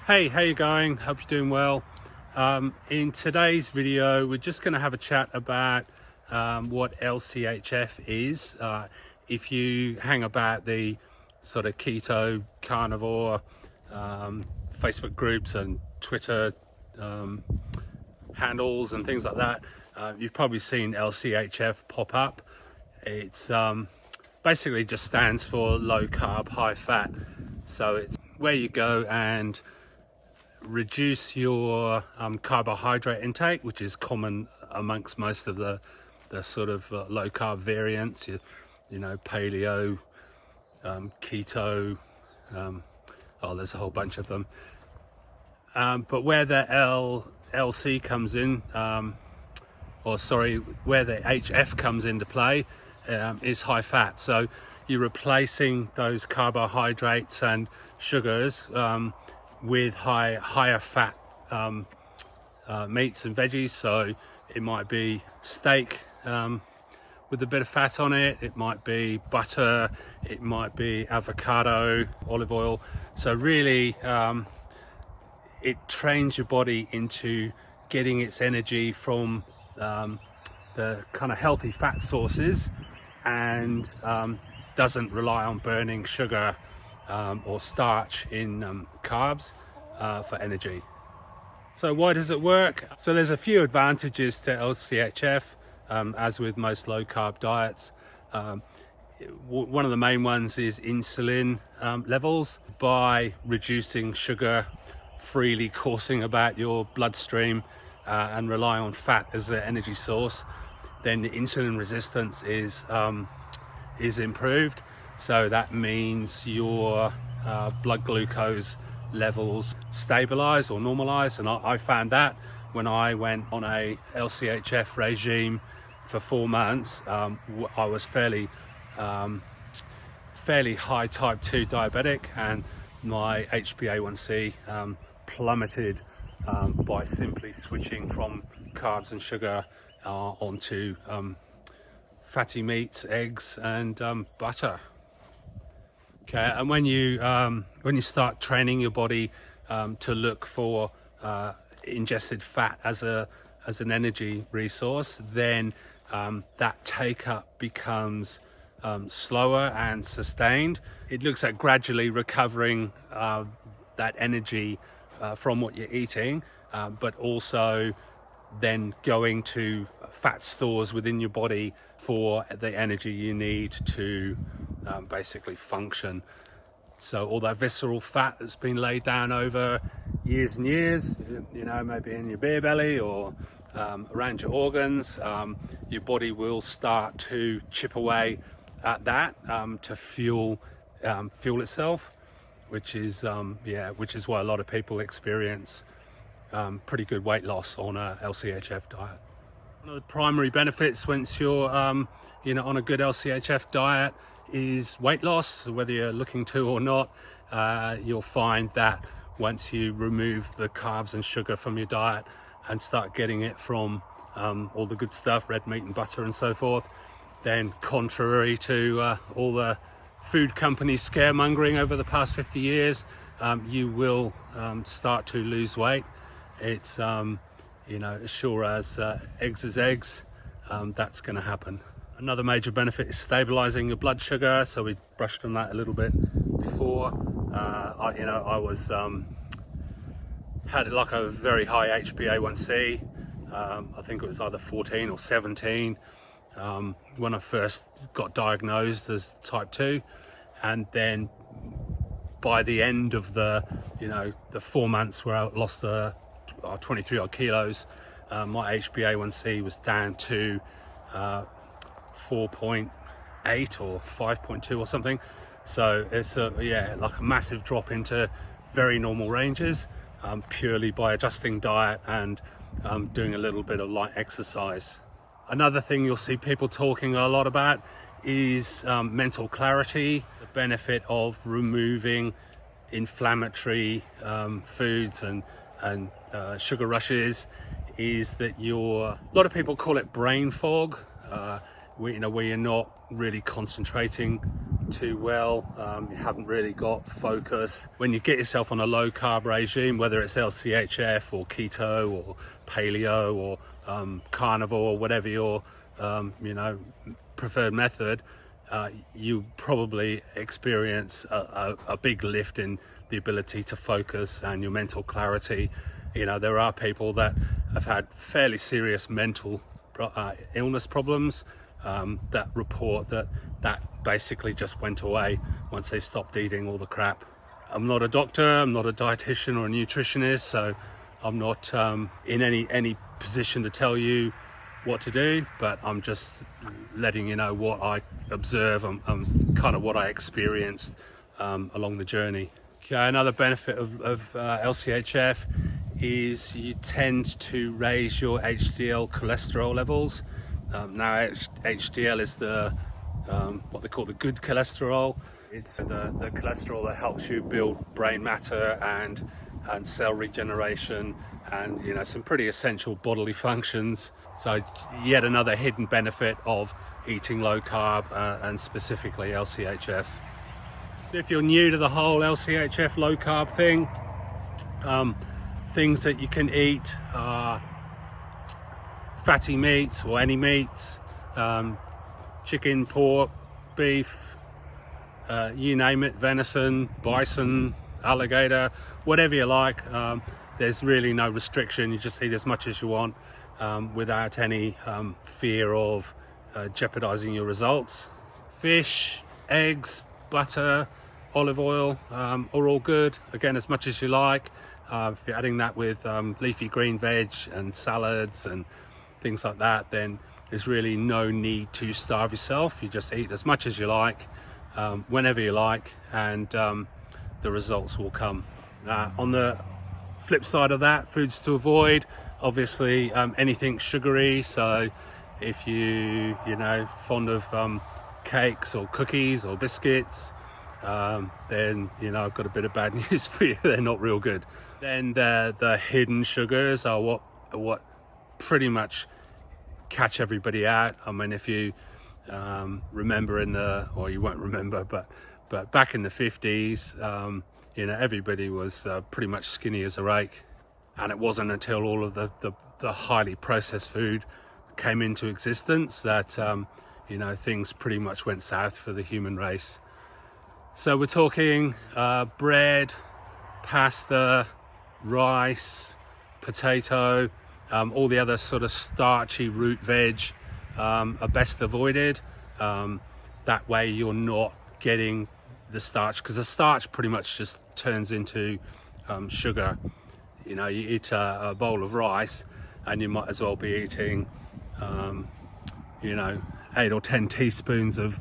Hey, how you going? Hope you're doing well. In today's video, we're just going to have a chat about what LCHF is. If you hang about the sort of keto, carnivore Facebook groups and Twitter handles and things like that, you've probably seen LCHF pop up. It's basically just stands for low carb, high fat. So it's where you go and reduce your carbohydrate intake, which is common amongst most of the sort of low carb variants, you know, paleo, keto, there's a whole bunch of them. But where the LC comes in, where the HF comes into play, is high fat. So you're replacing those carbohydrates and sugars with higher fat meats and veggies. So it might be steak with a bit of fat on it, it might be butter, it might be avocado, olive oil. So really it trains your body into getting its energy from the kind of healthy fat sources, and doesn't rely on burning sugar or starch in carbs for energy. So why does it work? So there's a few advantages to LCHF, as with most low carb diets. One of the main ones is insulin levels. By reducing sugar freely coursing about your bloodstream and rely on fat as the energy source, then the insulin resistance is improved. So that means your blood glucose levels stabilize or normalize. And I found that when I went on a LCHF regime for 4 months. I was fairly high type 2 diabetic, and my HbA1c plummeted by simply switching from carbs and sugar onto fatty meats, eggs and butter. Okay, and when you start training your body to look for ingested fat as an energy resource, then that take up becomes slower and sustained. It looks at gradually recovering that energy from what you're eating, but also then going to fat stores within your body for the energy you need to basically function. So all that visceral fat that's been laid down over years and years, you know, maybe in your beer belly or around your organs, your body will start to chip away at that to fuel itself, which is why a lot of people experience pretty good weight loss on a LCHF diet. One of the primary benefits once you're on a good LCHF diet is weight loss. Whether you're looking to or not, you'll find that once you remove the carbs and sugar from your diet and start getting it from all the good stuff, red meat and butter and so forth, then contrary to all the food companies scaremongering over the past 50 years, you will start to lose weight. It's as sure as eggs is eggs, that's going to happen. Another major benefit is stabilizing your blood sugar. So we brushed on that a little bit before. I was had like a very high HbA1c. I think it was either 14 or 17 when I first got diagnosed as type 2, and then by the end of the 4 months where I lost 23 odd kilos, my HbA1c was down to 4.8 or 5.2 or something. So it's like a massive drop into very normal ranges, purely by adjusting diet and doing a little bit of light exercise. Another thing you'll see people talking a lot about is mental clarity. The benefit of removing inflammatory foods and sugar rushes is that a lot of people call it brain fog, where you're not really concentrating too well, you haven't really got focus. When you get yourself on a low carb regime, whether it's LCHF or keto or paleo or carnivore or whatever your preferred method, you probably experience a big lift in the ability to focus and your mental clarity. There are people that have had fairly serious mental illness problems that report that basically just went away once they stopped eating all the crap. I'm not a doctor, I'm not a dietitian or a nutritionist, so I'm not in any position to tell you what to do, but I'm just letting you know what I observe and kind of what I experienced along the journey. Okay, another benefit of LCHF is you tend to raise your HDL cholesterol levels. Now HDL is the what they call the good cholesterol. It's the cholesterol that helps you build brain matter and cell regeneration and some pretty essential bodily functions. So yet another hidden benefit of eating low carb and specifically LCHF. So if you're new to the whole LCHF low carb thing, things that you can eat are fatty meats or any meats, chicken, pork, beef, you name it, venison, bison, alligator, whatever you like. There's really no restriction. You just eat as much as you want without any fear of jeopardizing your results. Fish, eggs, butter, olive oil are all good. Again, as much as you like. If you're adding that with leafy green veg and salads and things like that, then there's really no need to starve yourself. You just eat as much as you like, whenever you like, and the results will come. On the flip side of that, foods to avoid, obviously anything sugary. So if you fond of cakes or cookies or biscuits, then I've got a bit of bad news for you. They're not real good. Then the hidden sugars are what pretty much catch everybody out. I mean, if you remember or you won't remember, but back in the 50s, everybody was pretty much skinny as a rake, and it wasn't until all of the highly processed food came into existence that things pretty much went south for the human race. So we're talking bread, pasta, rice, potato, all the other sort of starchy root veg are best avoided. That way you're not getting the starch, because the starch pretty much just turns into sugar. You eat a bowl of rice and you might as well be eating 8 or 10 teaspoons of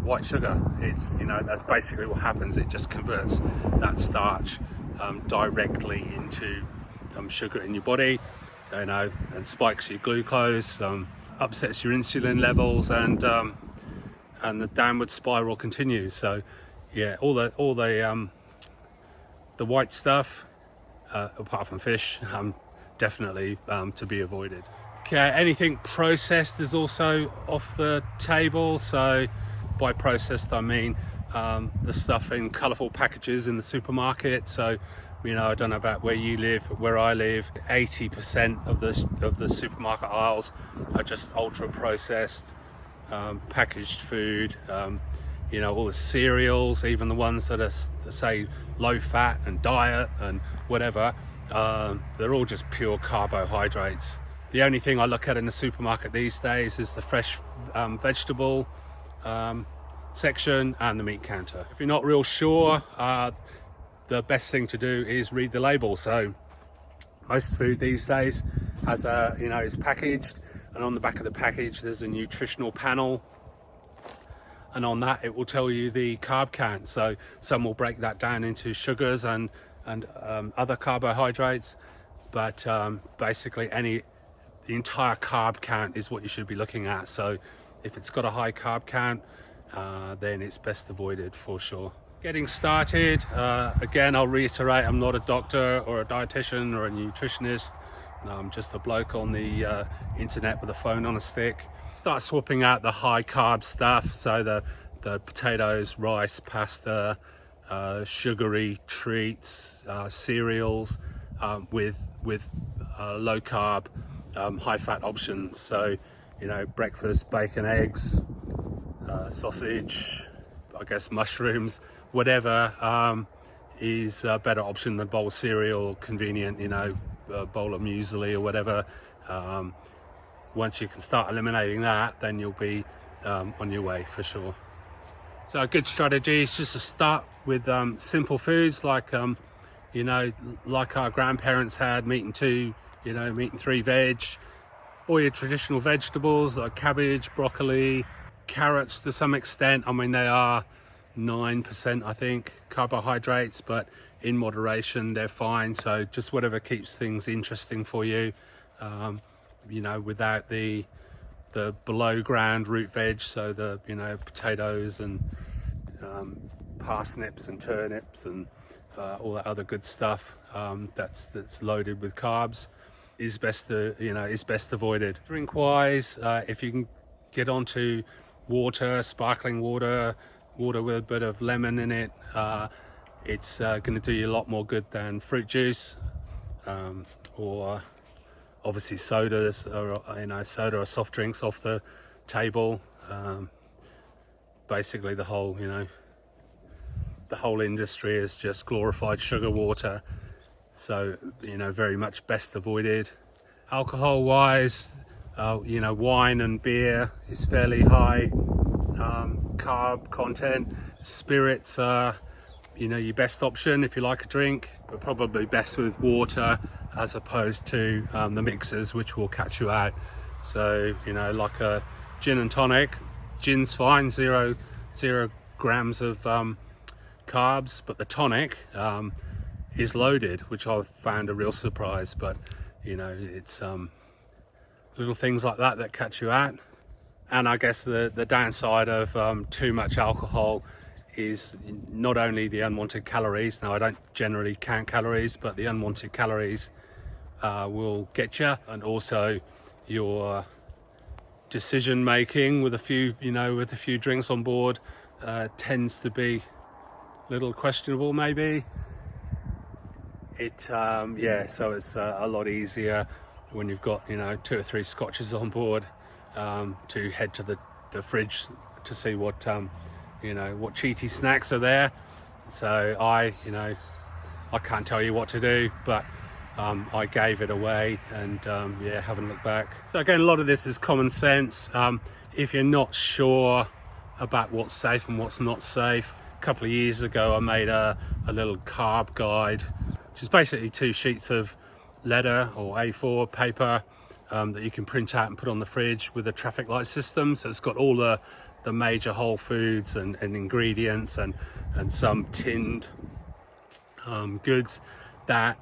white sugar. It's that's basically what happens. It just converts that starch directly into sugar in your body, and spikes your glucose, upsets your insulin levels, and the downward spiral continues. So yeah, all the white stuff, apart from fish, definitely to be avoided. Okay, anything processed is also off the table. So by processed I mean the stuff in colourful packages in the supermarket. So I don't know about where you live, but where I live, 80% of the supermarket aisles are just ultra processed packaged food. All the cereals, even the ones that say low fat and diet and whatever, they're all just pure carbohydrates. The only thing I look at in the supermarket these days is the fresh vegetable section and the meat counter. If you're not real sure, the best thing to do is read the label. So most food these days has is packaged, and on the back of the package there's a nutritional panel, and on that it will tell you the carb count. So some will break that down into sugars and other carbohydrates, but basically the entire carb count is what you should be looking at. So if it's got a high carb count, then it's best avoided for sure. Getting started, again, I'll reiterate, I'm not a doctor or a dietitian or a nutritionist. I'm just a bloke on the internet with a phone on a stick. Start swapping out the high carb stuff, so the the potatoes, rice, pasta, sugary treats, cereals, with low carb, high fat options. So, you know, breakfast, bacon, eggs, sausage, I guess mushrooms, whatever is a better option than a bowl of cereal, convenient, you know, a bowl of muesli or whatever. Once you can start eliminating that, then you'll be on your way for sure. So a good strategy is just to start with simple foods like, you know, like our grandparents had, meat and 2, you know, meat and 3 veg, or your traditional vegetables like cabbage, broccoli, carrots to some extent. I mean, they are 9%, I think, carbohydrates, but in moderation, they're fine. So just whatever keeps things interesting for you, you know, without the below ground root veg, so the, you know, potatoes and parsnips and turnips and all that other good stuff that's loaded with carbs is best to, you know, is best avoided. Drink wise, if you can get onto water, sparkling water with a bit of lemon in it, it's going to do you a lot more good than fruit juice, or obviously sodas, or, you know, soda or soft drinks off the table. Basically the whole, you know, the whole industry is just glorified sugar water, so, you know, very much best avoided. Alcohol wise, you know, wine and beer is fairly high carb content. Spirits are, you know, your best option if you like a drink, but probably best with water as opposed to the mixers, which will catch you out. So, you know, like a gin and tonic, gin's fine, zero grams of carbs, but the tonic is loaded, which I've found a real surprise. But, you know, it's little things like that catch you out. And I guess the downside of too much alcohol is not only the unwanted calories. Now, I don't generally count calories, but the unwanted calories will get you, and also your decision making with a few, you know, with a few drinks on board tends to be a little questionable, maybe. Yeah, so it's a lot easier when you've got, you know, 2 or 3 scotches on board to head to the fridge to see what you know, what cheaty snacks are there. So you know, I can't tell you what to do, but I gave it away, and yeah, haven't looked back. So again, a lot of this is common sense. If you're not sure about what's safe and what's not safe, a couple of years ago I made a little carb guide, which is basically 2 sheets of leather or A4 paper that you can print out and put on the fridge with a traffic light system. So it's got all the major whole foods and ingredients and some tinned goods that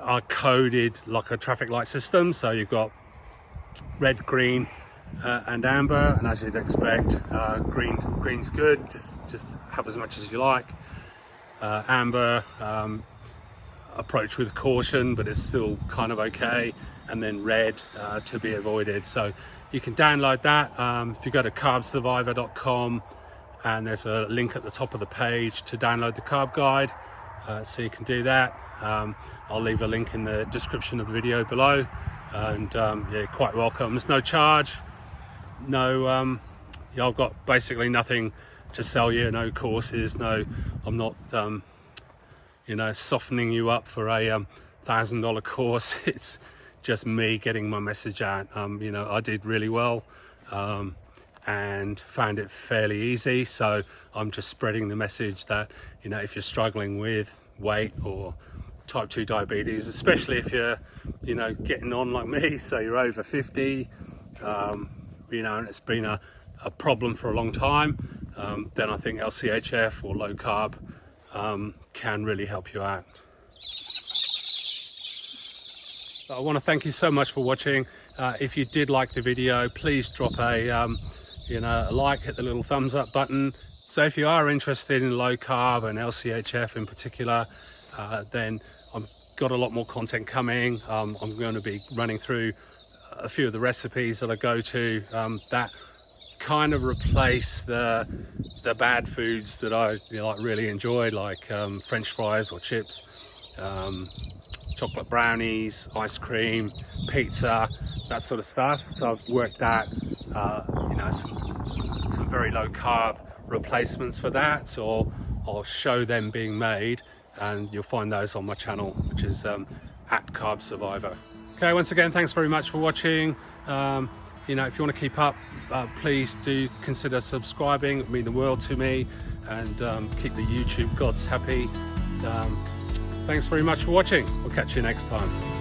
are coded like a traffic light system. So you've got red, green and amber, and as you'd expect, green's good, just have as much as you like. Amber, approach with caution, but it's still kind of okay. And then red, to be avoided. So you can download that if you go to carbsurvivor.com, and there's a link at the top of the page to download the carb guide, so you can do that. I'll leave a link in the description of the video below, and yeah, quite welcome. There's no charge, no yeah, I've got basically nothing to sell you, no courses, no, I'm not you know, softening you up for a $1,000 course. It's just me getting my message out. You know, I did really well and found it fairly easy, so I'm just spreading the message that, you know, if you're struggling with weight or type 2 diabetes, especially if you're, you know, getting on like me, so you're over 50, you know, and it's been a problem for a long time, then I think LCHF or low carb can really help you out. I want to thank you so much for watching. If you did like the video, please drop a you know, a like, hit the little thumbs up button. So if you are interested in low carb and LCHF in particular, then I've got a lot more content coming. I'm going to be running through a few of the recipes that I go to that kind of replace the bad foods that I like really enjoy, like French fries or chips, chocolate brownies, ice cream, pizza, that sort of stuff. So I've worked out some very low carb replacements for that, or I'll show them being made, and you'll find those on my channel, which is at Carb Survivor. Okay, once again, thanks very much for watching. If you want to keep up, please do consider subscribing. It would mean the world to me, and keep the YouTube gods happy. Thanks very much for watching. We'll catch you next time.